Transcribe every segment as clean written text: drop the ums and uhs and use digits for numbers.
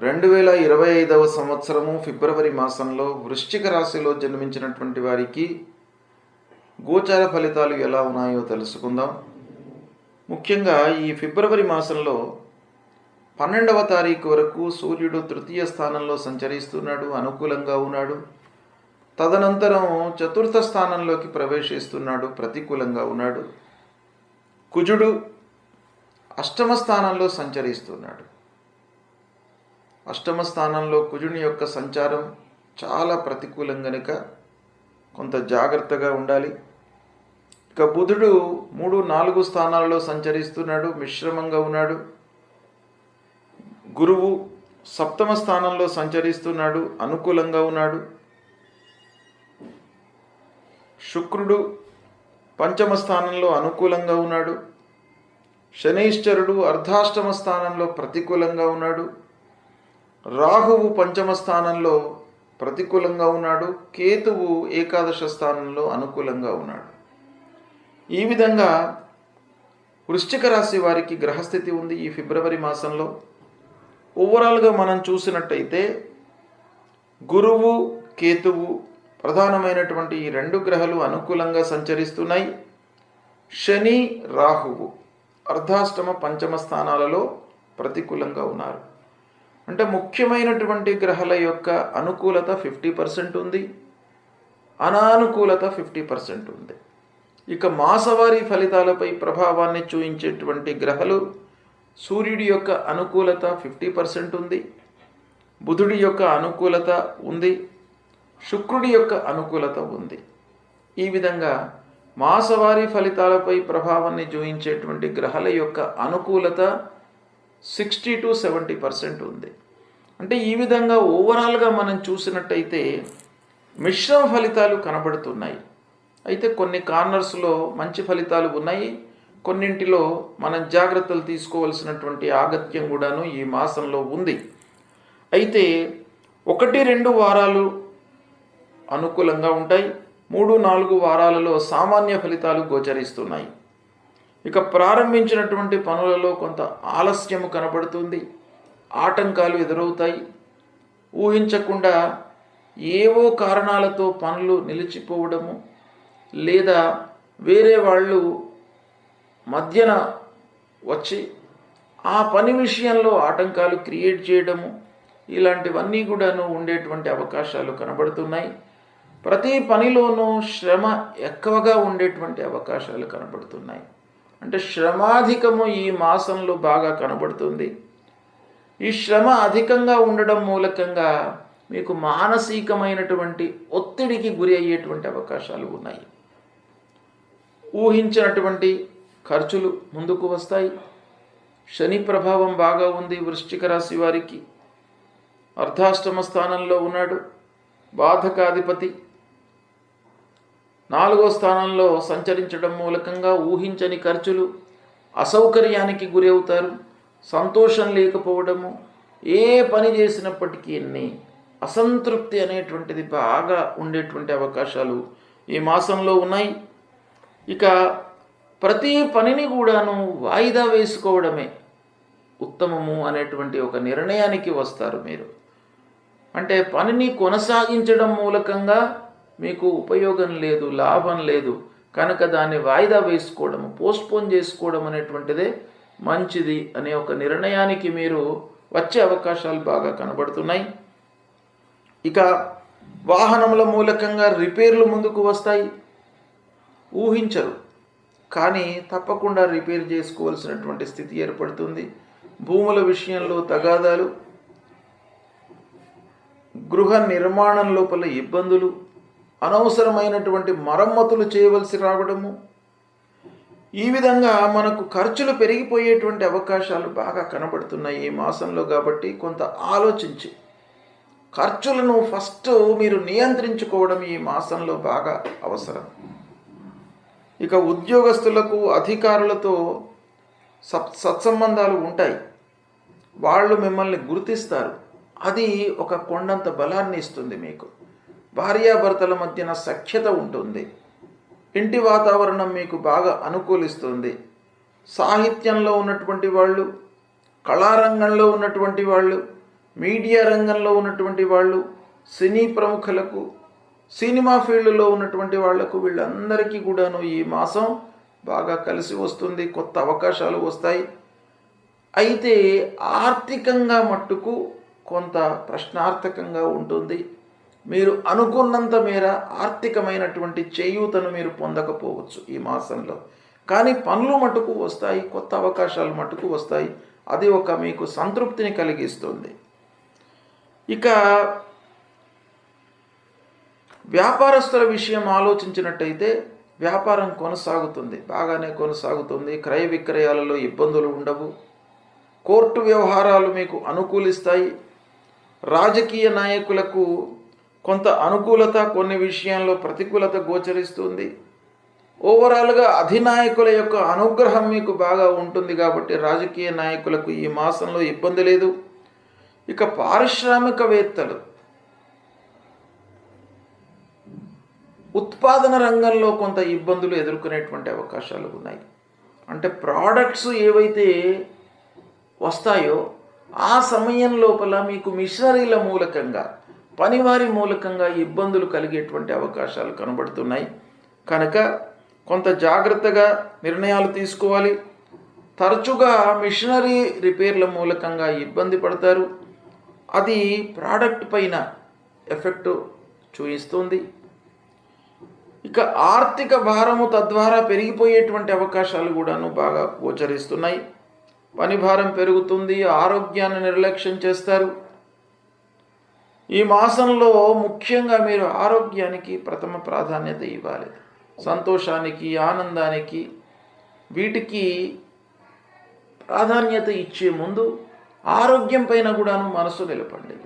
2025వ సంవత్సరము ఫిబ్రవరి మాసంలో వృశ్చిక రాశిలో జన్మించినటువంటి వారికి గోచార ఫలితాలు ఎలా ఉన్నాయో తెలుసుకుందాం. ముఖ్యంగా ఈ ఫిబ్రవరి మాసంలో 12వ తారీఖు వరకు సూర్యుడు తృతీయ స్థానంలో సంచరిస్తున్నాడు, అనుకూలంగా ఉన్నాడు. తదనంతరం చతుర్థ స్థానంలోకి ప్రవేశిస్తున్నాడు, ప్రతికూలంగా ఉన్నాడు. కుజుడు అష్టమ స్థానంలో సంచరిస్తున్నాడు. అష్టమ స్థానంలో కుజుని యొక్క సంచారం చాలా ప్రతికూలం గనుక కొంత జాగ్రత్తగా ఉండాలి. ఇక బుధుడు 3, 4 స్థానాలలో సంచరిస్తున్నాడు, మిశ్రమంగా ఉన్నాడు. గురువు సప్తమ స్థానంలో సంచరిస్తున్నాడు, అనుకూలంగా ఉన్నాడు. శుక్రుడు పంచమ స్థానంలో అనుకూలంగా ఉన్నాడు. శనైశ్చరుడు అర్ధాష్టమ స్థానంలో ప్రతికూలంగా ఉన్నాడు. రాహువు పంచమ స్థానంలో ప్రతికూలంగా ఉన్నాడు. కేతువు ఏకాదశ స్థానంలో అనుకూలంగా ఉన్నాడు. ఈ విధంగా వృశ్చిక రాశి వారికి గ్రహస్థితి ఉంది ఈ ఫిబ్రవరి మాసంలో. ఓవరాల్గా మనం చూసినట్టయితే గురువు, కేతువు ప్రధానమైనటువంటి ఈ 2 గ్రహాలు అనుకూలంగా సంచరిస్తున్నాయి. శని, రాహువు అర్ధాష్టమ పంచమ స్థానాలలో ప్రతికూలంగా ఉన్నారు. అంటే ముఖ్యమైనటువంటి గ్రహాల యొక్క అనుకూలత 50% ఉంది, అనానుకూలత 50% ఉంది. ఇక మాసవారీ ఫలితాలపై ప్రభావాన్ని చూపించేటువంటి గ్రహాలు సూర్యుడి యొక్క అనుకూలత 50% ఉంది, బుధుడి యొక్క అనుకూలత ఉంది, శుక్రుడి యొక్క అనుకూలత ఉంది. ఈ విధంగా మాసవారీ ఫలితాలపై ప్రభావాన్ని చూపించేటువంటి గ్రహాల యొక్క అనుకూలత 60 to 70% ఉంది. అంటే ఈ విధంగా ఓవరాల్గా మనం చూసినట్టయితే మిశ్రమ ఫలితాలు కనబడుతున్నాయి. అయితే కొన్ని కార్నర్స్లో మంచి ఫలితాలు ఉన్నాయి, కొన్నింటిలో మనం జాగ్రత్తలు తీసుకోవాల్సినటువంటి ఆగత్యం కూడాను ఈ మాసంలో ఉంది. అయితే 1-2 వారాలు అనుకూలంగా ఉంటాయి, 3-4 వారాలలో సామాన్య ఫలితాలు గోచరిస్తున్నాయి. ఇక ప్రారంభించినటువంటి పనులలో కొంత ఆలస్యము కనబడుతుంది, ఆటంకాలు ఎదురవుతాయి. ఊహించకుండా ఏవో కారణాలతో పనులు నిలిచిపోవడము, లేదా వేరే వాళ్ళు మధ్యన వచ్చి ఆ పని విషయంలో ఆటంకాలు క్రియేట్ చేయడము, ఇలాంటివన్నీ కూడాను ఉండేటువంటి అవకాశాలు కనబడుతున్నాయి. ప్రతి పనిలోనూ శ్రమ ఎక్కువగా ఉండేటువంటి అవకాశాలు కనబడుతున్నాయి. అంటే శ్రమాధికము ఈ మాసంలో బాగా కనబడుతుంది. ఈ శ్రమ అధికంగా ఉండడం మూలకంగా మీకు మానసికమైనటువంటి ఒత్తిడికి గురి అయ్యేటువంటి అవకాశాలు ఉన్నాయి. ఊహించినటువంటి ఖర్చులు ముందుకు వస్తాయి. శని ప్రభావం బాగా ఉంది వృశ్చిక రాశి వారికి. అర్ధాష్టమ స్థానంలో ఉన్నాడు, బాధకాధిపతి 4వ స్థానంలో సంచరించడం మూలకంగా ఊహించని ఖర్చులు, అసౌకర్యానికి గురి అవుతారు. సంతోషం లేకపోవడము, ఏ పని చేసినప్పటికీ అసంతృప్తి అనేటువంటిది బాగా ఉండేటువంటి అవకాశాలు ఈ మాసంలో ఉన్నాయి. ఇక ప్రతి పనిని కూడాను వాయిదా వేసుకోవడమే ఉత్తమము అనేటువంటి ఒక నిర్ణయానికి వస్తారు మీరు. అంటే పనిని కొనసాగించడం మూలకంగా మీకు ఉపయోగం లేదు, లాభం లేదు కనుక దాన్ని వాయిదా వేసుకోవడం, పోస్ట్పోన్ చేసుకోవడం అనేటువంటిదే మంచిది అనే ఒక నిర్ణయానికి మీరు వచ్చే అవకాశాలు బాగా కనబడుతున్నాయి. ఇక వాహనముల మూలకంగా రిపేర్లు ముందుకు వస్తాయి. ఊహించరు కానీ తప్పకుండా రిపేర్ చేసుకోవాల్సినటువంటి స్థితి ఏర్పడుతుంది. భూముల విషయంలో తగాదాలు, గృహ నిర్మాణం లోపల ఇబ్బందులు, అనవసరమైనటువంటి మరమ్మతులు చేయవలసి రావడము, ఈ విధంగా మనకు ఖర్చులు పెరిగిపోయేటువంటి అవకాశాలు బాగా కనబడుతున్నాయి ఈ మాసంలో. కాబట్టి కొంత ఆలోచించి ఖర్చులను ఫస్ట్ మీరు నియంత్రించుకోవడం ఈ మాసంలో బాగా అవసరం. ఇక ఉద్యోగస్తులకు అధికారులతో సత్సంబంధాలు ఉంటాయి, వాళ్ళు మిమ్మల్ని గుర్తిస్తారు. అది ఒక కొండంత బలాన్ని ఇస్తుంది మీకు. భార్యాభర్తల మధ్యన సఖ్యత ఉంటుంది. ఇంటి వాతావరణం మీకు బాగా అనుకూలిస్తుంది. సాహిత్యంలో ఉన్నటువంటి వాళ్ళు, కళారంగంలో ఉన్నటువంటి వాళ్ళు, మీడియా రంగంలో ఉన్నటువంటి వాళ్ళు, సినీ ప్రముఖులకు, సినిమా ఫీల్డ్లో ఉన్నటువంటి వాళ్లకు, వీళ్ళందరికీ కూడాను ఈ మాసం బాగా కలిసి వస్తుంది. కొత్త అవకాశాలు వస్తాయి. అయితే ఆర్థికంగా మట్టుకు కొంత ప్రశ్నార్థకంగా ఉంటుంది. మీరు అనుకున్నంత మేర ఆర్థికమైనటువంటి చేయూతను మీరు పొందకపోవచ్చు ఈ మాసంలో. కానీ పనులు మటుకు వస్తాయి, కొత్త అవకాశాలు మటుకు వస్తాయి. అది ఒక మీకు సంతృప్తిని కలిగిస్తుంది. ఇక వ్యాపారస్తుల విషయం ఆలోచించినట్టయితే వ్యాపారం కొనసాగుతుంది, బాగానే కొనసాగుతుంది. క్రయ విక్రయాలలో ఇబ్బందులు ఉండవు. కోర్టు వ్యవహారాలు మీకు అనుకూలిస్తాయి. రాజకీయ నాయకులకు కొంత అనుకూలత, కొన్ని విషయాల్లో ప్రతికూలత గోచరిస్తుంది. ఓవరాల్గా అధినాయకుల యొక్క అనుగ్రహం మీకు బాగా ఉంటుంది కాబట్టి రాజకీయ నాయకులకు ఈ మాసంలో ఇబ్బంది లేదు. ఇక పారిశ్రామికవేత్తలు, ఉత్పాదన రంగంలో కొంత ఇబ్బందులు ఎదుర్కొనేటువంటి అవకాశాలు ఉన్నాయి. అంటే ప్రోడక్ట్స్ ఏవైతే వస్తాయో ఆ సమయం లోపల మీకు మిషనరీల మూలకంగా, పనివారి మూలకంగా ఇబ్బందులు కలిగేటువంటి అవకాశాలు కనబడుతున్నాయి. కనుక కొంత జాగ్రత్తగా నిర్ణయాలు తీసుకోవాలి. తరచుగా మిషనరీ రిపేర్ల మూలకంగా ఇబ్బంది పడతారు. అది ప్రోడక్ట్ పైన ఎఫెక్ట్ చూపిస్తుంది. ఇక ఆర్థిక భారము తద్వారా పెరిగిపోయేటువంటి అవకాశాలు కూడాను బాగా గోచరిస్తున్నాయి. పని భారం పెరుగుతుంది. ఆరోగ్యాన్ని నిర్లక్ష్యం చేస్తారు. ఈ మాసంలో ముఖ్యంగా మీరు ఆరోగ్యానికి ప్రథమ ప్రాధాన్యత ఇవ్వాలి. సంతోషానికి, ఆనందానికి, వీటికి ప్రాధాన్యత ఇచ్చే ముందు ఆరోగ్యం పైన కూడాను మనసు నిలపండి.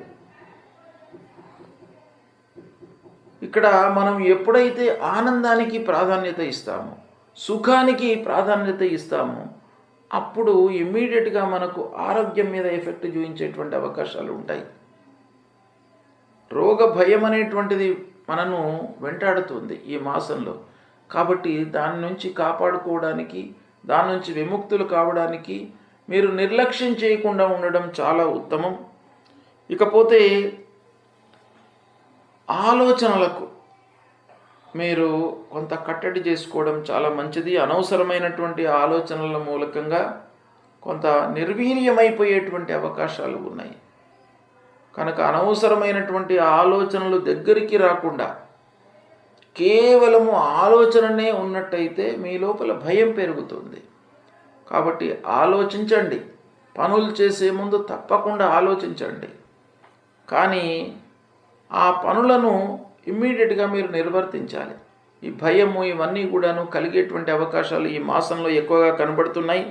ఇక్కడ మనం ఎప్పుడైతే ఆనందానికి ప్రాధాన్యత ఇస్తామో, సుఖానికి ప్రాధాన్యత ఇస్తామో, అప్పుడు ఇమ్మీడియట్గా మనకు ఆరోగ్యం మీద ఎఫెక్ట్ చూపించేటువంటి అవకాశాలు ఉంటాయి. రోగ భయం అనేటువంటిది మనను వెంటాడుతుంది ఈ మాసంలో. కాబట్టి దాని నుంచి కాపాడుకోవడానికి, దాని నుంచి విముక్తులు కావడానికి మీరు నిర్లక్ష్యం చేయకుండా ఉండడం చాలా ఉత్తమం. ఇకపోతే ఆలోచనలకు మీరు కొంత కట్టడి చేసుకోవడం చాలా మంచిది. అనవసరమైనటువంటి ఆలోచనల మూలకంగా కొంత నిర్వీర్యమైపోయేటువంటి అవకాశాలు ఉన్నాయి. కనుక అనవసరమైనటువంటి ఆలోచనలు దగ్గరికి రాకుండా కేవలము ఆలోచననే ఉన్నట్టయితే మీ లోపల భయం పెరుగుతుంది. కాబట్టి ఆలోచించండి. పనులు చేసే ముందు తప్పకుండా ఆలోచించండి. కానీ ఆ పనులను ఇమ్మీడియట్గా మీరు నిర్వర్తించాలి. ఈ భయము ఇవన్నీ కూడాను కలిగేటువంటి అవకాశాలు ఈ మాసంలో ఎక్కువగా కనబడుతున్నాయి.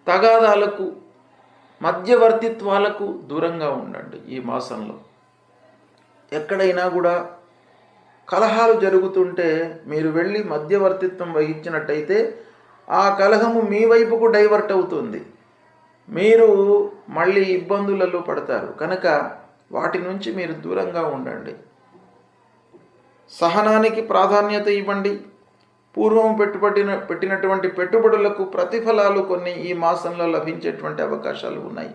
తగాదాలకు, మధ్యవర్తిత్వాలకు దూరంగా ఉండండి ఈ మాసంలో. ఎక్కడైనా కూడా కలహాలు జరుగుతుంటే మీరు వెళ్ళి మధ్యవర్తిత్వం వహించినట్టయితే ఆ కలహము మీ వైపుకు డైవర్ట్ అవుతుంది. మీరు మళ్ళీ ఇబ్బందులలో పడతారు. కనుక వాటి నుంచి మీరు దూరంగా ఉండండి. సహనానికి ప్రాధాన్యత ఇవ్వండి. పూర్వం పెట్టినటువంటి పెట్టుబడులకు ప్రతిఫలాలు కొన్ని ఈ మాసంలో లభించేటువంటి అవకాశాలు ఉన్నాయి.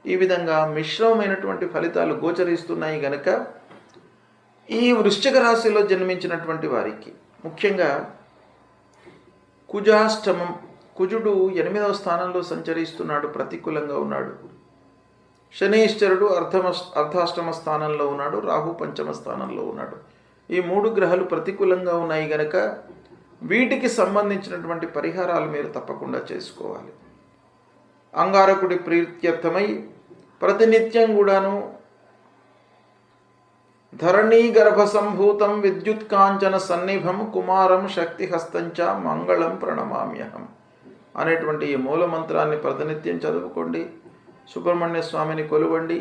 ఈ విధంగా మిశ్రమమైనటువంటి ఫలితాలు గోచరిస్తున్నాయి. గనక ఈ వృశ్చిక రాశిలో జన్మించినటువంటి వారికి ముఖ్యంగా కుజాష్టమం, కుజుడు 8వ స్థానంలో సంచరిస్తున్నాడు, ప్రతికూలంగా ఉన్నాడు. శనీశ్వరుడు అర్ధాష్టమ స్థానంలో ఉన్నాడు, రాహు పంచమ స్థానంలో ఉన్నాడు. ఈ 3 గ్రహాలు ప్రతికూలంగా ఉన్నాయి గనక వీటికి సంబంధించినటువంటి పరిహారాలు మీరు తప్పకుండా చేసుకోవాలి. అంగారకుడి ప్రీత్యర్థమై ప్రతినిత్యం కూడాను ధరణీ గర్భ సంభూతం విద్యుత్ కాంచన సన్నిభం కుమారం శక్తిహస్తంచ మంగళం ప్రణమామ్యహం అనేటువంటి ఈ మూలమంత్రాన్ని ప్రతినిత్యం చదువుకోండి. సుబ్రహ్మణ్య స్వామిని కొలువండి.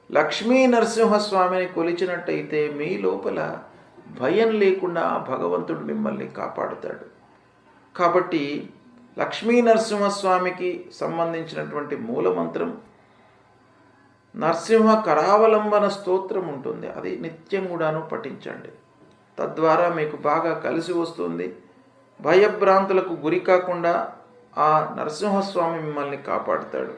లక్ష్మీ నరసింహస్వామిని కొలిచినట్టయితే మీ లోపల భయం లేకుండా భగవంతుడు మిమ్మల్ని కాపాడుతాడు. కాబట్టి లక్ష్మీ నరసింహస్వామికి సంబంధించినటువంటి మూలమంత్రం నరసింహ కరావలంబన స్తోత్రం ఉంటుంది. అది నిత్యం కూడాను పఠించండి. తద్వారా మీకు బాగా కలిసి వస్తుంది. భయభ్రాంతులకు గురి కాకుండా ఆ నరసింహస్వామి మిమ్మల్ని కాపాడుతాడు.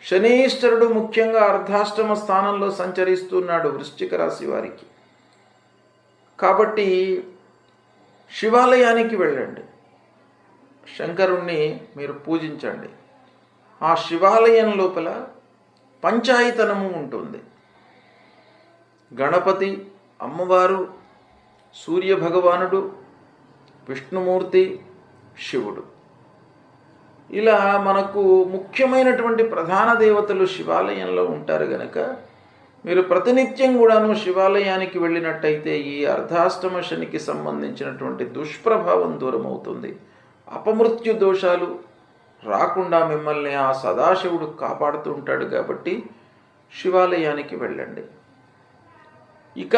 శనీశ్వరుడు ముఖ్యంగా అర్ధాష్టమ స్థానంలో సంచరిస్తున్నాడు వృశ్చిక రాశి వారికి. కాబట్టి శివాలయానికి వెళ్ళండి, శంకరుణ్ణి మీరు పూజించండి. ఆ శివాలయం లోపల పంచాయతనము ఉంటుంది. గణపతి, అమ్మవారు, సూర్యభగవానుడు, విష్ణుమూర్తి, శివుడు, ఇలా మనకు ముఖ్యమైనటువంటి ప్రధాన దేవతలు శివాలయంలో ఉంటారు గనక మీరు ప్రతినిత్యం కూడాను శివాలయానికి వెళ్ళినట్టయితే ఈ అర్ధాష్టమ శనికి సంబంధించినటువంటి దుష్ప్రభావం దూరం అవుతుంది. అపమృత్యు దోషాలు రాకుండా మిమ్మల్ని ఆ సదాశివుడు కాపాడుతూ ఉంటాడు. కాబట్టి శివాలయానికి వెళ్ళండి. ఇక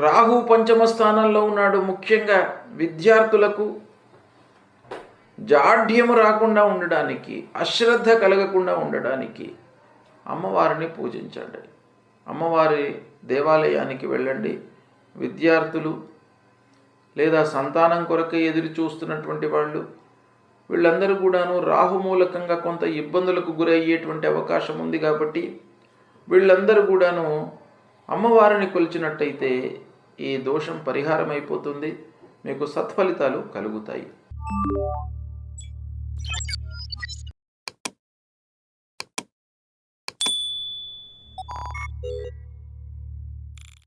రాహు పంచమ స్థానంలో ఉన్నాడు. ముఖ్యంగా విద్యార్థులకు జాఢ్యము రాకుండా ఉండడానికి, అశ్రద్ధ కలగకుండా ఉండడానికి అమ్మవారిని పూజించండి. అమ్మవారి దేవాలయానికి వెళ్ళండి. విద్యార్థులు లేదా సంతానం కొరకై ఎదురు చూస్తున్నటువంటి వాళ్ళు, వీళ్ళందరూ కూడాను రాహు మూలకంగా కొంత ఇబ్బందులకు గురయ్యేటువంటి అవకాశం ఉంది. కాబట్టి వీళ్ళందరూ కూడాను అమ్మవారిని కొలిచినట్టయితే ఈ దోషం పరిహారం అయిపోతుంది, మీకు సత్ఫలితాలు కలుగుతాయి.